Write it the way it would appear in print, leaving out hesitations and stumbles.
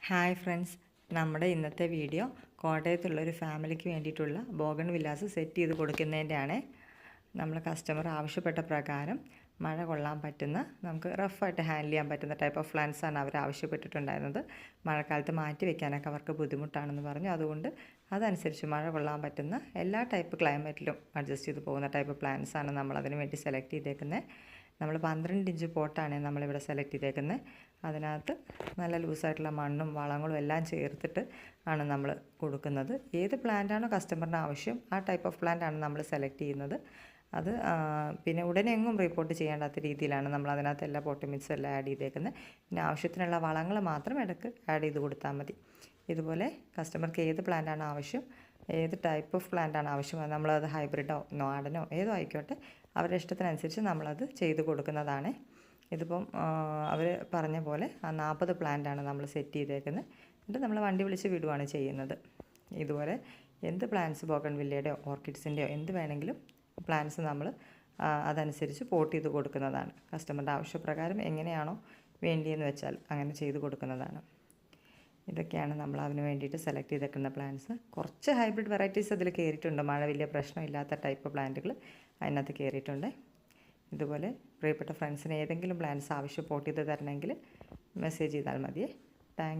Hi friends, നമ്മുടെ ഇന്നത്തെ video കോട്ടയത്തുള്ളൊരു ഫാമിലിക്ക് വേണ്ടിയിട്ടുള്ള ബോഗൺ വില്ലാസ് സെറ്റ് ചെയ്ത് കൊടുക്കുന്നതിൻ്റെയാണ്. നമ്മൾ കസ്റ്റമർ ആവശ്യപ്പെട്ട പ്രകാരം മഴ കൊള്ളാൻ പറ്റുന്ന, നമുക്ക് റഫായിട്ട് ഹാൻഡിൽ ചെയ്യാൻ പറ്റുന്ന ടൈപ്പ് ഓഫ് പ്ലാന്റ്സാണ് അവർ ആവശ്യപ്പെട്ടിട്ടുണ്ടായിരുന്നത്. മഴക്കാലത്ത് മാറ്റി വെക്കാനൊക്കെ അവർക്ക് ബുദ്ധിമുട്ടാണെന്ന് പറഞ്ഞു. അതുകൊണ്ട് അതനുസരിച്ച് മഴ കൊള്ളാൻ പറ്റുന്ന എല്ലാ ടൈപ്പ് ക്ലൈമറ്റിലും അഡ്ജസ്റ്റ് ചെയ്ത് പോകുന്ന ടൈപ്പ് പ്ലാന്റ്സാണ് നമ്മൾ അതിന് വേണ്ടി സെലക്ട് ചെയ്തേക്കുന്നത്. നമ്മൾ 12 ഇഞ്ച് പോട്ടാണ് നമ്മളിവിടെ സെലക്ട് ചെയ്തേക്കുന്നത്. അതിനകത്ത് നല്ല ലൂസായിട്ടുള്ള മണ്ണും വളങ്ങളും എല്ലാം ചേർത്തിട്ട് ആണ് നമ്മൾ കൊടുക്കുന്നത്. ഏത് പ്ലാന്റാണോ കസ്റ്റമറിന് ആവശ്യം ആ ടൈപ്പ് ഓഫ് പ്ലാന്റാണ് നമ്മൾ സെലക്ട് ചെയ്യുന്നത്. അത് പിന്നെ ഉടനെ എങ്ങും റിപ്പോർട്ട് ചെയ്യേണ്ടാത്ത രീതിയിലാണ് നമ്മൾ അതിനകത്ത് എല്ലാ പോട്ട് മിക്സും എല്ലാം ആഡ് ചെയ്തേക്കുന്നത്. പിന്നെ ആവശ്യത്തിനുള്ള വളങ്ങൾ മാത്രം ഇടയ്ക്ക് ആഡ് ചെയ്ത് കൊടുത്താൽ മതി. ഇതുപോലെ കസ്റ്റമർക്ക് ഏത് പ്ലാന്റാണ് ആവശ്യം, ഏത് ടൈപ്പ് ഓഫ് പ്ലാന്റാണ് ആവശ്യം, നമ്മളത് ഹൈബ്രിഡോ നാടനോ ഏതോ ആയിക്കോട്ടെ, അവരുടെ ഇഷ്ടത്തിനനുസരിച്ച് നമ്മളത് ചെയ്ത് കൊടുക്കുന്നതാണ്. ഇതിപ്പം അവർ പറഞ്ഞ പോലെ 40 പ്ലാന്റാണ് നമ്മൾ സെറ്റ് ചെയ്തേക്കുന്നത്. എന്നിട്ട് നമ്മൾ വണ്ടി വിളിച്ച് വിടുകയാണ് ചെയ്യുന്നത്. ഇതുപോലെ എന്ത് പ്ലാന്റ്സ്, ബോഗൺവില്ലയുടെയോ ഓർക്കിഡ്സിൻ്റെയോ എന്ത് വേണമെങ്കിലും പ്ലാന്റ്സ് നമ്മൾ അതനുസരിച്ച് പോട്ട് ചെയ്ത് കൊടുക്കുന്നതാണ്. കസ്റ്റമറുടെ ആവശ്യപ്രകാരം എങ്ങനെയാണോ വേണ്ടിയെന്ന് വെച്ചാൽ അങ്ങനെ ചെയ്ത് കൊടുക്കുന്നതാണ്. ഇതൊക്കെയാണ് നമ്മൾ അതിന് വേണ്ടിയിട്ട് സെലക്ട് ചെയ്തേക്കുന്ന പ്ലാന്റ്സ്. കുറച്ച് ഹൈബ്രിഡ് വെറൈറ്റീസ് അതിൽ കയറിയിട്ടുണ്ട്. മഴ വലിയ പ്രശ്നമില്ലാത്ത ടൈപ്പ് പ്ലാന്റുകൾ അതിനകത്ത് കയറിയിട്ടുണ്ട്. ഇതുപോലെ പ്രിയപ്പെട്ട ഫ്രണ്ട്സിന് ഏതെങ്കിലും പ്ലാന്റ്സ് ആവശ്യം പോട്ട് ചെയ്ത് തരണമെങ്കിൽ മെസ്സേജ് ചെയ്താൽ മതിയേ. Thank you.